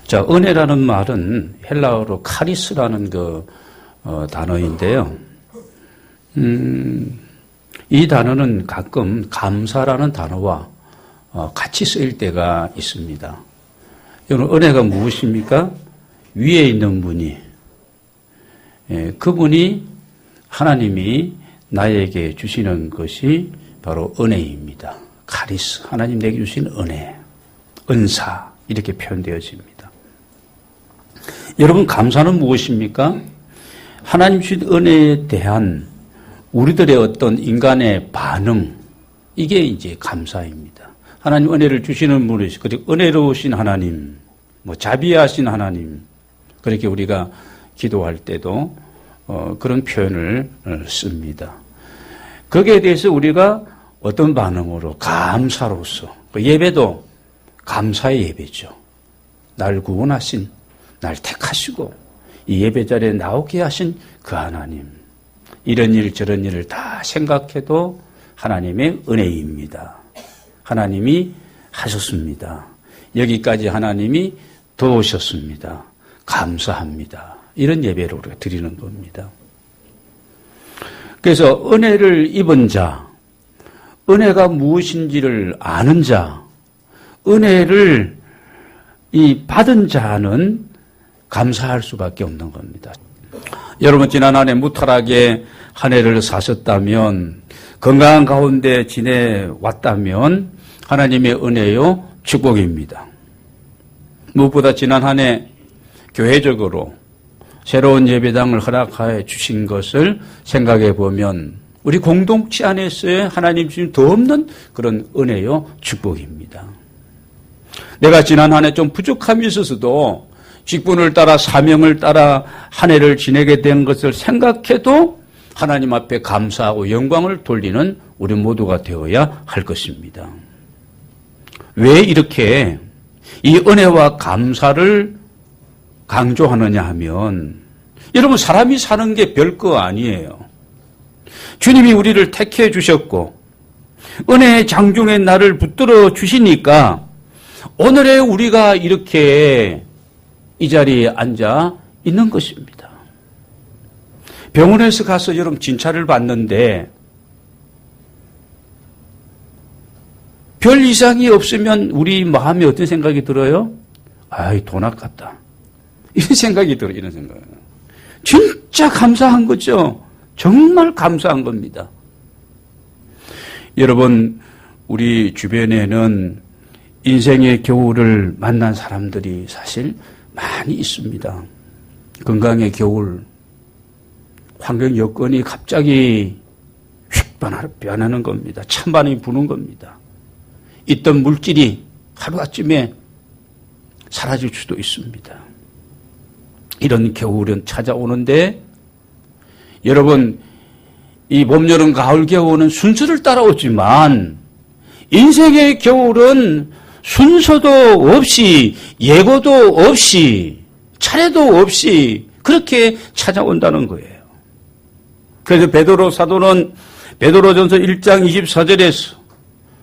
자, 은혜라는 말은 헬라어로 카리스라는 단어인데요. 이 단어는 가끔 감사라는 단어와 같이 쓰일 때가 있습니다. 여러분, 은혜가 무엇입니까? 위에 있는 분이, 그분이 하나님이 나에게 주시는 것이 바로 은혜입니다. 카리스, 하나님 내게 주신 은혜, 은사, 이렇게 표현되어집니다. 여러분, 감사는 무엇입니까? 하나님 주신 은혜에 대한 우리들의 어떤 인간의 반응, 이게 이제 감사입니다. 하나님 은혜를 주시는 분이시, 그리고 은혜로우신 하나님, 자비하신 하나님, 그렇게 우리가 기도할 때도 그런 표현을 씁니다. 거기에 대해서 우리가 어떤 반응으로, 감사로서, 예배도 감사의 예배죠. 날 구원하신, 날 택하시고 이 예배 자리에 나오게 하신 그 하나님, 이런 일 저런 일을 다 생각해도 하나님의 은혜입니다. 하나님이 하셨습니다. 여기까지 하나님이 도우셨습니다. 감사합니다. 이런 예배를 우리가 드리는 겁니다. 그래서 은혜를 입은 자, 은혜가 무엇인지를 아는 자, 은혜를 받은 자는 감사할 수밖에 없는 겁니다. 여러분, 지난 한 해 무탈하게 한 해를 사셨다면, 건강한 가운데 지내왔다면 하나님의 은혜요, 축복입니다. 무엇보다 지난 한 해 교회적으로 새로운 예배당을 허락하여 주신 것을 생각해 보면 우리 공동체 안에서의 하나님 주신 더 없는 그런 은혜요, 축복입니다. 내가 지난 한 해 좀 부족함이 있어서도 직분을 따라 사명을 따라 한 해를 지내게 된 것을 생각해도 하나님 앞에 감사하고 영광을 돌리는 우리 모두가 되어야 할 것입니다. 왜 이렇게 이 은혜와 감사를 강조하느냐 하면, 여러분, 사람이 사는 게 별거 아니에요. 주님이 우리를 택해 주셨고 은혜의 장중에 나를 붙들어 주시니까 오늘의 우리가 이렇게 이 자리에 앉아 있는 것입니다. 병원에서 가서 여러분 진찰을 받는데 별 이상이 없으면 우리 마음에 어떤 생각이 들어요? 아이, 돈 아깝다. 이런 생각이 들어요. 이런 생각. 진짜 감사한 거죠. 정말 감사한 겁니다. 여러분, 우리 주변에는 인생의 겨울을 만난 사람들이 사실 많이 있습니다. 건강의 겨울, 환경 여건이 갑자기 휙 변하는 겁니다. 찬바람이 부는 겁니다. 있던 물질이 하루아침에 사라질 수도 있습니다. 이런 겨울은 찾아오는데, 여러분, 이 봄, 여름, 가을, 겨울은 순서를 따라오지만 인생의 겨울은 순서도 없이, 예고도 없이, 차례도 없이 그렇게 찾아온다는 거예요. 그래서 베드로 사도는 베드로전서 1장 24절에서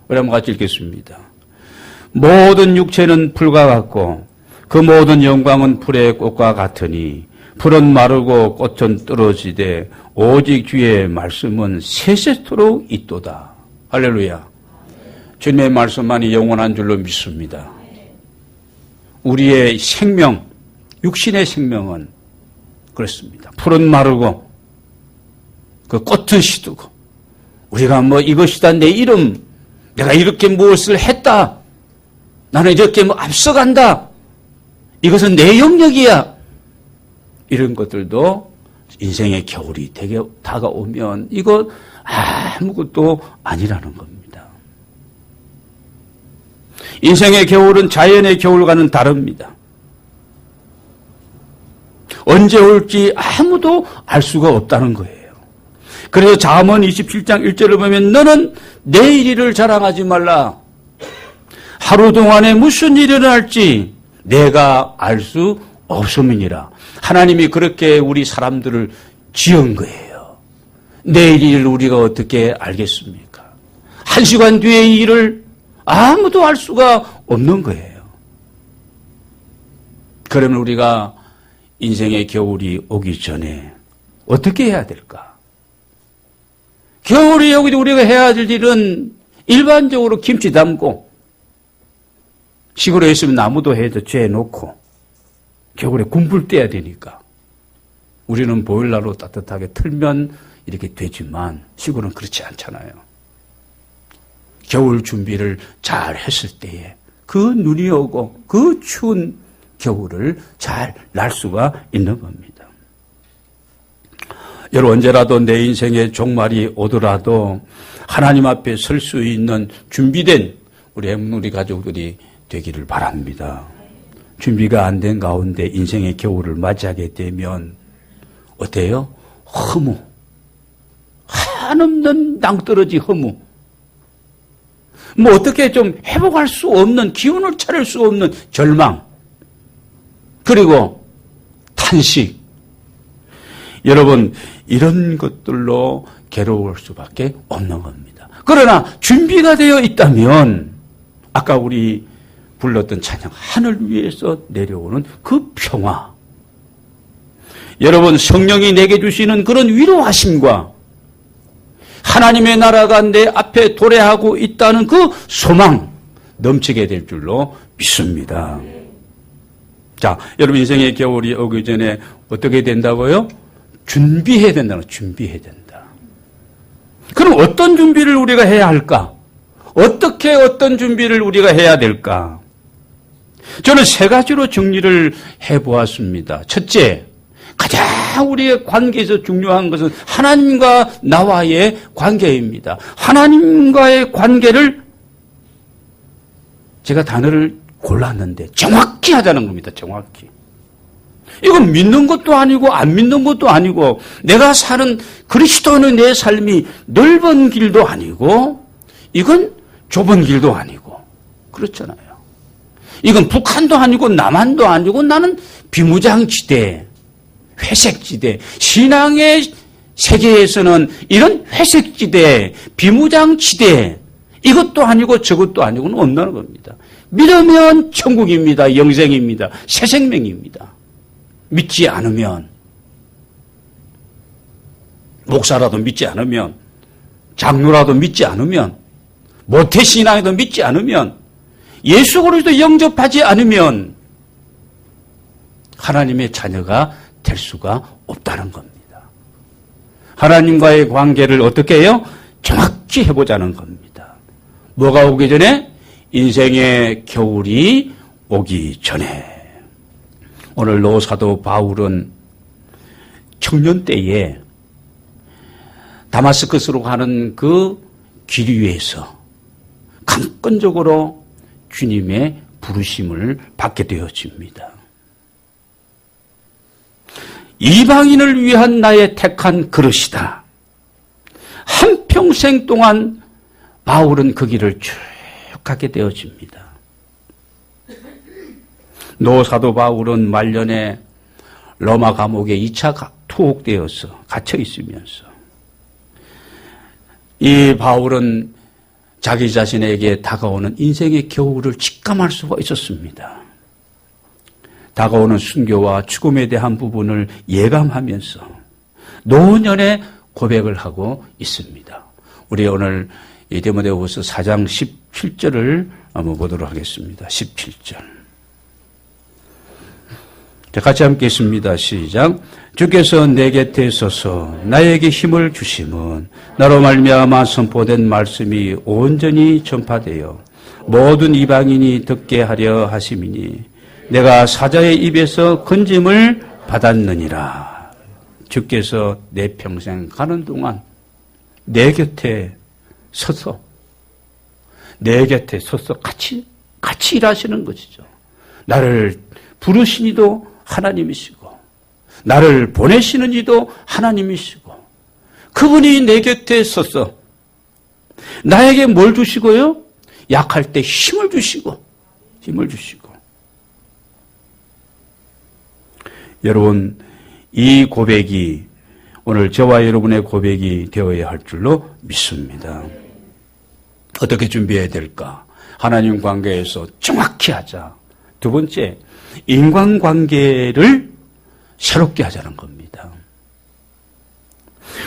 우리 한번 같이 읽겠습니다. 모든 육체는 풀과 같고 그 모든 영광은 풀의 꽃과 같으니 풀은 마르고 꽃은 떨어지되 오직 주의 말씀은 세세토록 있도다. 할렐루야. 주님의 말씀만이 영원한 줄로 믿습니다. 우리의 생명, 육신의 생명은 그렇습니다. 풀은 마르고 그 꽃은 시두고 우리가 이것이다, 내 이름, 내가 이렇게 무엇을 했다, 나는 이렇게 앞서간다, 이것은 내 영역이야, 이런 것들도 인생의 겨울이 되게 다가오면 이거 아무것도 아니라는 겁니다. 인생의 겨울은 자연의 겨울과는 다릅니다. 언제 올지 아무도 알 수가 없다는 거예요. 그래서 잠언 27장 1절을 보면 너는 내일 일을 자랑하지 말라. 하루 동안에 무슨 일이 일어날지 내가 알 수 없음이니라. 하나님이 그렇게 우리 사람들을 지은 거예요. 내일 일을 우리가 어떻게 알겠습니까? 1시간 뒤의 일을 아무도 알 수가 없는 거예요. 그러면 우리가 인생의 겨울이 오기 전에 어떻게 해야 될까? 겨울이 오기 전에 우리가 해야 될 일은 일반적으로 김치 담고 시골에 있으면 나무도 해도 쬐 놓고 겨울에 군불 떼야 되니까 우리는 보일러로 따뜻하게 틀면 이렇게 되지만 시골은 그렇지 않잖아요. 겨울 준비를 잘 했을 때에 그 눈이 오고 그 추운 겨울을 잘 날 수가 있는 겁니다. 여러분 언제라도 내 인생의 종말이 오더라도 하나님 앞에 설 수 있는 준비된 우리 가족들이 되기를 바랍니다. 준비가 안 된 가운데 인생의 겨울을 맞이하게 되면 어때요? 허무. 한없는 낭떠러지 허무. 뭐 어떻게 좀 회복할 수 없는, 기운을 차릴 수 없는 절망. 그리고 탄식. 여러분, 이런 것들로 괴로울 수밖에 없는 겁니다. 그러나 준비가 되어 있다면 아까 우리 불렀던 찬양, 하늘 위에서 내려오는 그 평화. 여러분, 성령이 내게 주시는 그런 위로하심과 하나님의 나라가 내 앞에 도래하고 있다는 그 소망 넘치게 될 줄로 믿습니다. 자, 여러분 인생의 겨울이 오기 전에 어떻게 된다고요? 준비해야 된다는 거예요. 준비해야 된다. 그럼 어떤 준비를 우리가 해야 할까? 어떻게 어떤 준비를 우리가 해야 될까? 저는 세 가지로 정리를 해보았습니다. 첫째, 가장 우리의 관계에서 중요한 것은 하나님과 나와의 관계입니다. 하나님과의 관계를 제가 단어를 골랐는데 정확히 하자는 겁니다. 정확히. 이건 믿는 것도 아니고 안 믿는 것도 아니고 내가 사는 그리스도인의 내 삶이 넓은 길도 아니고 이건 좁은 길도 아니고 그렇잖아요. 이건 북한도 아니고 남한도 아니고 나는 비무장지대, 회색지대, 신앙의 세계에서는 이런 회색지대, 비무장지대 이것도 아니고 저것도 아니고는 없다는 겁니다. 믿으면 천국입니다. 영생입니다. 새 생명입니다. 믿지 않으면 목사라도 믿지 않으면 장로라도 믿지 않으면 모태신앙에도 믿지 않으면 예수 그리스도 영접하지 않으면 하나님의 자녀가 될 수가 없다는 겁니다. 하나님과의 관계를 어떻게 해요? 정확히 해보자는 겁니다. 뭐가 오기 전에? 인생의 겨울이 오기 전에. 오늘 노사도 바울은 청년 때에 다마스커스로 가는 그 길 위에서 강권적으로 주님의 부르심을 받게 되어집니다. 이방인을 위한 나의 택한 그릇이다. 한평생 동안 바울은 그 길을 쭉 가게 되어집니다. 노사도 바울은 말년에 로마 감옥에 2차 투옥되어서 갇혀 있으면서 이 바울은 자기 자신에게 다가오는 인생의 겨울을 직감할 수가 있었습니다. 다가오는 순교와 죽음에 대한 부분을 예감하면서 노년의 고백을 하고 있습니다. 우리 오늘 이 디모데후서 4장 17절을 한번 보도록 하겠습니다. 17절. 같이 함께 읽습니다. 시작. 주께서 내 곁에 서서 나에게 힘을 주심은 나로 말미암아 선포된 말씀이 온전히 전파되어 모든 이방인이 듣게 하려 하심이니 내가 사자의 입에서 건짐을 받았느니라. 주께서 내 평생 가는 동안 내 곁에 서서 같이 일하시는 것이죠. 나를 부르신 이도 하나님이시고 나를 보내시는 이도 하나님이시고 그분이 내 곁에 서서 나에게 뭘 주시고요? 약할 때 힘을 주시고 여러분 이 고백이 오늘 저와 여러분의 고백이 되어야 할 줄로 믿습니다. 어떻게 준비해야 될까? 하나님 관계에서 정확히 하자. 두 번째, 인간관계를 새롭게 하자는 겁니다.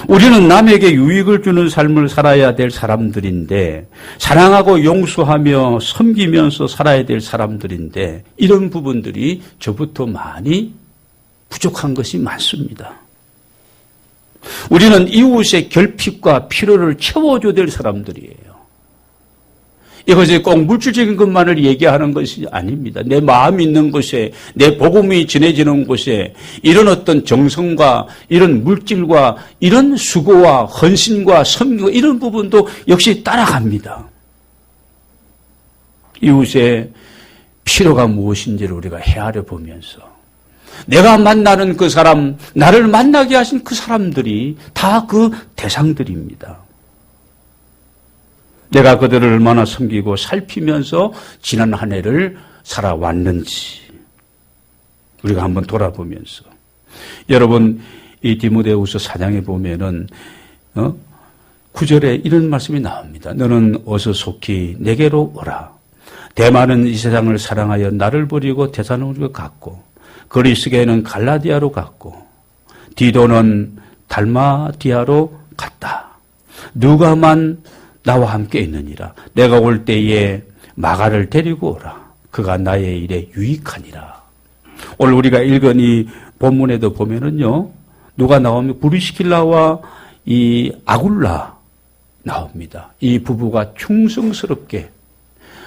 우리는 남에게 유익을 주는 삶을 살아야 될 사람들인데, 사랑하고 용서하며 섬기면서 살아야 될 사람들인데, 이런 부분들이 저부터 많이 부족한 것이 많습니다. 우리는 이웃의 결핍과 필요를 채워줘야 될 사람들이에요. 이것이 꼭 물질적인 것만을 얘기하는 것이 아닙니다. 내 마음이 있는 곳에, 내 복음이 전해지는 곳에 이런 어떤 정성과 이런 물질과 이런 수고와 헌신과 섬기고 이런 부분도 역시 따라갑니다. 이웃의 필요가 무엇인지를 우리가 헤아려 보면서 내가 만나는 그 사람, 나를 만나게 하신 그 사람들이 다 그 대상들입니다. 내가 그들을 얼마나 섬기고 살피면서 지난 한 해를 살아왔는지 우리가 한번 돌아보면서, 여러분 이 디모데후서 4장에 보면은 9절에 이런 말씀이 나옵니다. 너는 어서 속히 내게로 오라. 대만은 이 세상을 사랑하여 나를 버리고 데살로니가로 갔고, 그리스게는 갈라디아로 갔고, 디도는 달마디아로 갔다. 누가만 나와 함께 있느니라. 내가 올 때에 마가를 데리고 오라. 그가 나의 일에 유익하니라. 오늘 우리가 읽은 이 본문에도 보면은요, 누가 나오면 브리스길라와 이 아굴라 나옵니다. 이 부부가 충성스럽게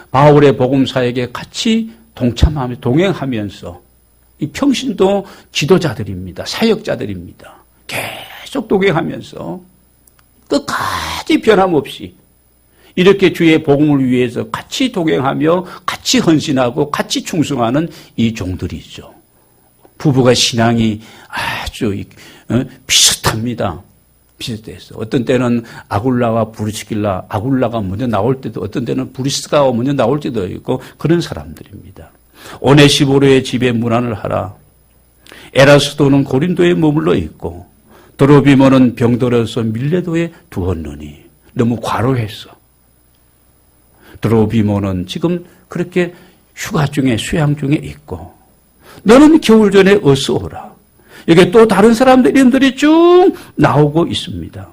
바울의 복음사역에 같이 동행하면서, 이 평신도 지도자들입니다. 사역자들입니다. 계속 동행하면서 끝까지 변함없이 이렇게 주의 복음을 위해서 같이 동행하며 같이 헌신하고 같이 충성하는 이 종들이죠. 부부가 신앙이 아주 비슷합니다. 비슷해서 어떤 때는 아굴라와 브리스길라, 아굴라가 먼저 나올 때도, 어떤 때는 브리스가가 먼저 나올 때도 있고 그런 사람들입니다. 오네시보로의 집에 문안을 하라. 에라스도는 고린도에 머물러 있고 드로비모는 병들어서 밀레도에 두었느니. 너무 과로했어. 드로비모는 지금 그렇게 휴가 중에, 수양 중에 있고, 너는 겨울 전에 어서 오라. 여기 또 다른 사람들 이름들이 쭉 나오고 있습니다.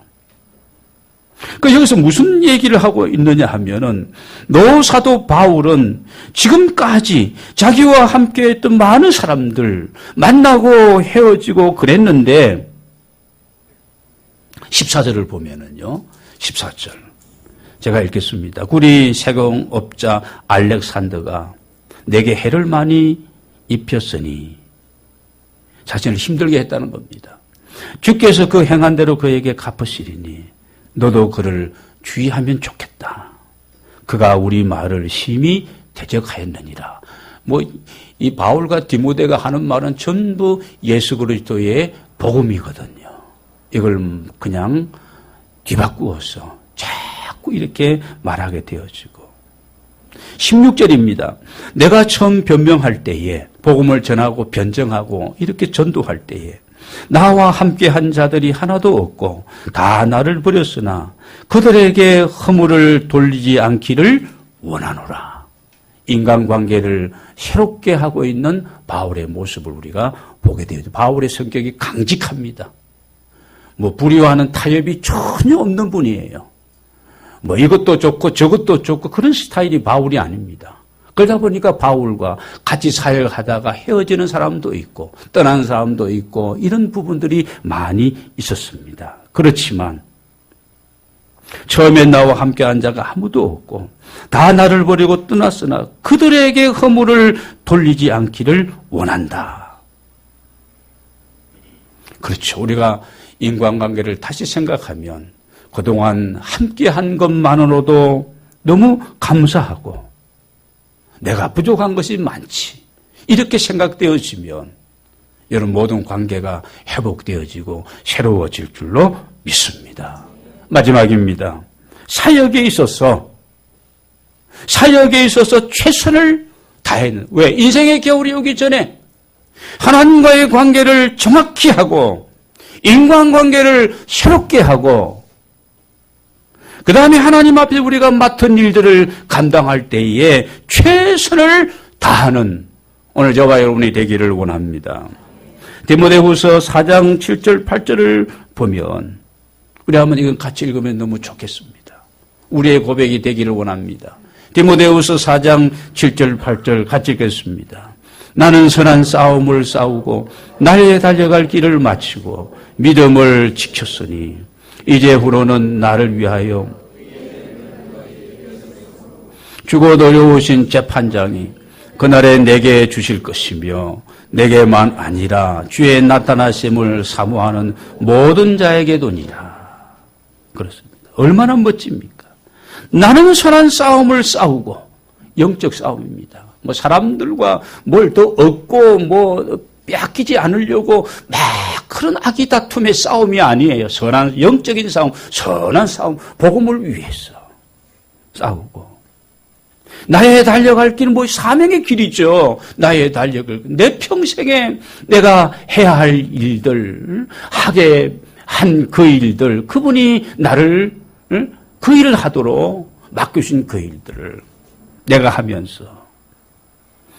여기서 무슨 얘기를 하고 있느냐 하면은, 사도 바울은 지금까지 자기와 함께 했던 많은 사람들 만나고 헤어지고 그랬는데, 14절을 보면은요, 14절. 제가 읽겠습니다. 구리 세공업자 알렉산더가 내게 해를 많이 입혔으니, 자신을 힘들게 했다는 겁니다. 주께서 그 행한 대로 그에게 갚으시리니 너도 그를 주의하면 좋겠다. 그가 우리 말을 심히 대적하였느니라. 이 바울과 디모데가 하는 말은 전부 예수 그리스도의 복음이거든요. 이걸 그냥 뒤바꾸어서 자꾸 이렇게 말하게 되어지고. 16절입니다. 내가 처음 변명할 때에, 복음을 전하고 변정하고 이렇게 전도할 때에 나와 함께한 자들이 하나도 없고 다 나를 버렸으나 그들에게 허물을 돌리지 않기를 원하노라. 인간관계를 새롭게 하고 있는 바울의 모습을 우리가 보게 되죠. 바울의 성격이 강직합니다. 불의와는 타협이 전혀 없는 분이에요. 이것도 좋고 저것도 좋고 그런 스타일이 바울이 아닙니다. 그러다 보니까 바울과 같이 사역하다가 헤어지는 사람도 있고 떠난 사람도 있고 이런 부분들이 많이 있었습니다. 그렇지만 처음에 나와 함께한 자가 아무도 없고 다 나를 버리고 떠났으나 그들에게 허물을 돌리지 않기를 원한다. 그렇죠. 우리가 인간관계를 다시 생각하면 그동안 함께한 것만으로도 너무 감사하고 내가 부족한 것이 많지, 이렇게 생각되어지면 여러분 모든 관계가 회복되어지고 새로워질 줄로 믿습니다. 마지막입니다. 사역에 있어서 최선을 다했는, 왜? 인생의 겨울이 오기 전에 하나님과의 관계를 정확히 하고 인간관계를 새롭게 하고 그 다음에 하나님 앞에 우리가 맡은 일들을 감당할 때에 최선을 다하는 오늘 저와 여러분이 되기를 원합니다. 디모데후서 4장 7절 8절을 보면 우리 한번 이건 같이 읽으면 너무 좋겠습니다. 우리의 고백이 되기를 원합니다. 디모데후서 4장 7절 8절 같이 읽겠습니다. 나는 선한 싸움을 싸우고 나의 달려갈 길을 마치고 믿음을 지켰으니 이제후로는 나를 위하여 죽어 어려우신 재판장이 그날에 내게 주실 것이며 내게만 아니라 주의 나타나심을 사모하는 모든 자에게도니라. 그렇습니다. 얼마나 멋집니까? 나는 선한 싸움을 싸우고, 영적 싸움입니다. 뭐 사람들과 뭘 더 얻고 빼앗기지 않으려고 막 그런 악의 다툼의 싸움이 아니에요. 선한 영적인 싸움, 선한 싸움, 복음을 위해서 싸우고. 나의 달려갈 길은 사명의 길이죠. 나의 달려갈 길. 내 평생에 내가 해야 할 일들, 하게 한 그 일들, 그분이 나를 그 일을 하도록 맡겨주신 그 일들을 내가 하면서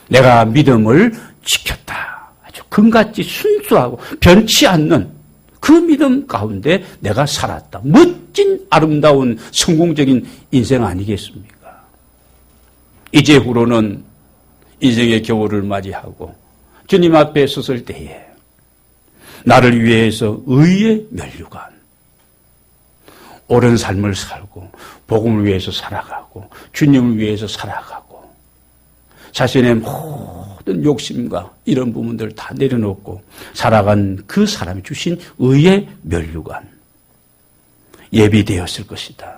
내가 믿음을 지켰다. 아주 금같이 순수하고 변치 않는 그 믿음 가운데 내가 살았다. 멋진 아름다운 성공적인 인생 아니겠습니까? 이제후로는 인생의 겨울을 맞이하고 주님 앞에 섰을 때에 나를 위해서 의의 면류관, 옳은 삶을 살고 복음을 위해서 살아가고 주님을 위해서 살아가고 자신의 모든 욕심과 이런 부분들을 다 내려놓고 살아간 그 사람이 주신 의의 면류관, 예비되었을 것이다.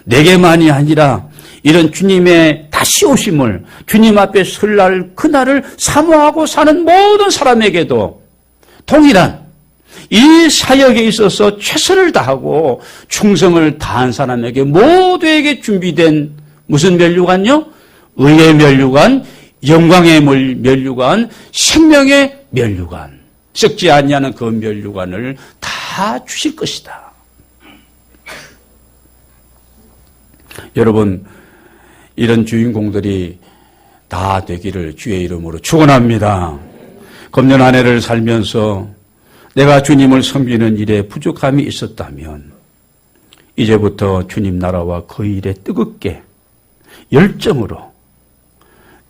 내게만이 아니라 이런 주님의 다시 오심을, 주님 앞에 설날 그날을 사모하고 사는 모든 사람에게도 동일한 이 사역에 있어서 최선을 다하고 충성을 다한 사람에게 모두에게 준비된 무슨 면류관요? 의의 면류관, 영광의 면류관, 생명의 면류관, 썩지 아니하는 그 면류관을 다 주실 것이다. 여러분, 이런 주인공들이 다 되기를 주의 이름으로 축원합니다. 금년 한 해를 살면서 내가 주님을 섬기는 일에 부족함이 있었다면 이제부터 주님 나라와 그 일에 뜨겁게 열정으로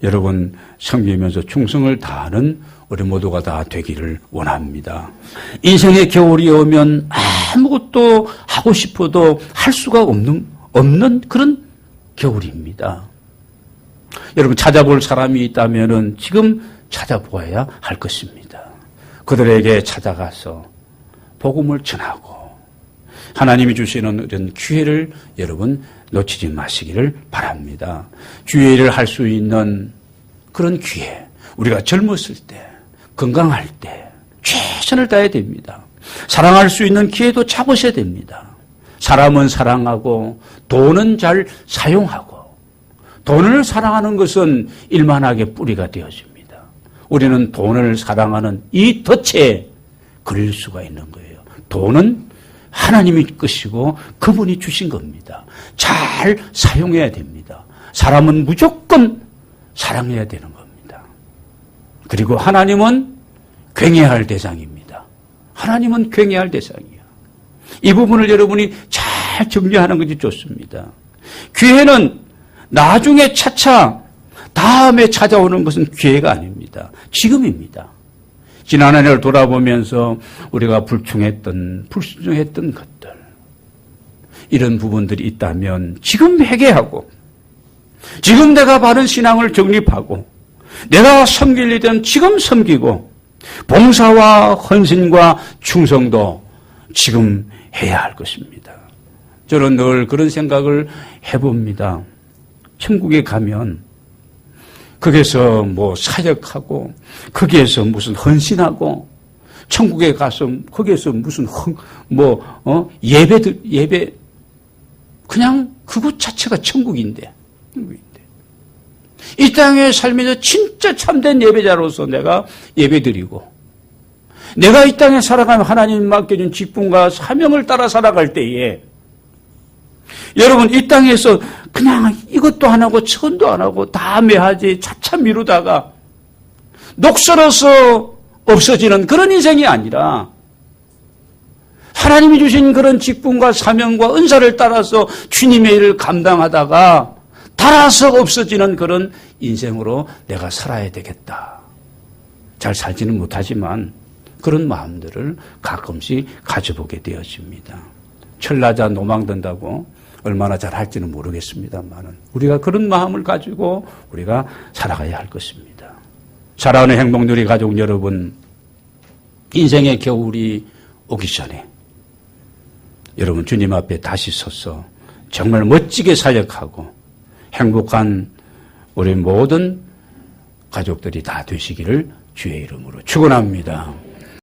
여러분 섬기면서 충성을 다하는 우리 모두가 다 되기를 원합니다. 인생의 겨울이 오면 아무것도 하고 싶어도 할 수가 없는 그런 겨울입니다. 여러분 찾아볼 사람이 있다면 지금 찾아보아야 할 것입니다. 그들에게 찾아가서 복음을 전하고 하나님이 주시는 이런 기회를 여러분 놓치지 마시기를 바랍니다. 주의 일을 할 수 있는 그런 기회, 우리가 젊었을 때, 건강할 때 최선을 다해야 됩니다. 사랑할 수 있는 기회도 잡으셔야 됩니다. 사람은 사랑하고 돈은 잘 사용하고 돈을 사랑하는 것은 일만하게 뿌리가 되어집니다. 우리는 돈을 사랑하는 이 덫에 걸릴 수가 있는 거예요. 돈은 하나님이 것이고 그분이 주신 겁니다. 잘 사용해야 됩니다. 사람은 무조건 사랑해야 되는 겁니다. 그리고 하나님은 굉해할 대상입니다. 하나님은 굉해할 대상이에요. 이 부분을 여러분이 잘 정리하는 것이 좋습니다. 기회는 나중에 차차 다음에 찾아오는 것은 기회가 아닙니다. 지금입니다. 지난 한 해를 돌아보면서 우리가 불순종했던 것들, 이런 부분들이 있다면 지금 회개하고 지금 내가 바른 신앙을 정립하고 내가 섬길 일은 지금 섬기고 봉사와 헌신과 충성도 지금 해야 할 것입니다. 저는 늘 그런 생각을 해봅니다. 천국에 가면 거기서 사역하고 거기에서 무슨 헌신하고 천국에 가서 거기에서 무슨 예배 그냥 그곳 자체가 천국인데 이 땅에 살면서 진짜 참된 예배자로서 내가 예배드리고 내가 이 땅에 살아가면 하나님 맡겨준 직분과 사명을 따라 살아갈 때에 여러분 이 땅에서 그냥 이것도 안 하고 저것도 안 하고 다 매하지 차차 미루다가 녹슬어서 없어지는 그런 인생이 아니라 하나님이 주신 그런 직분과 사명과 은사를 따라서 주님의 일을 감당하다가 닳아서 없어지는 그런 인생으로 내가 살아야 되겠다. 잘 살지는 못하지만 그런 마음들을 가끔씩 가져보게 되어집니다. 철나자 노망든다고 얼마나 잘할지는 모르겠습니다만 우리가 그런 마음을 가지고 우리가 살아가야 할 것입니다. 사랑하는 행복누리 가족 여러분, 인생의 겨울이 오기 전에 여러분 주님 앞에 다시 서서 정말 멋지게 사역하고 행복한 우리 모든 가족들이 다 되시기를 주의 이름으로 축원합니다.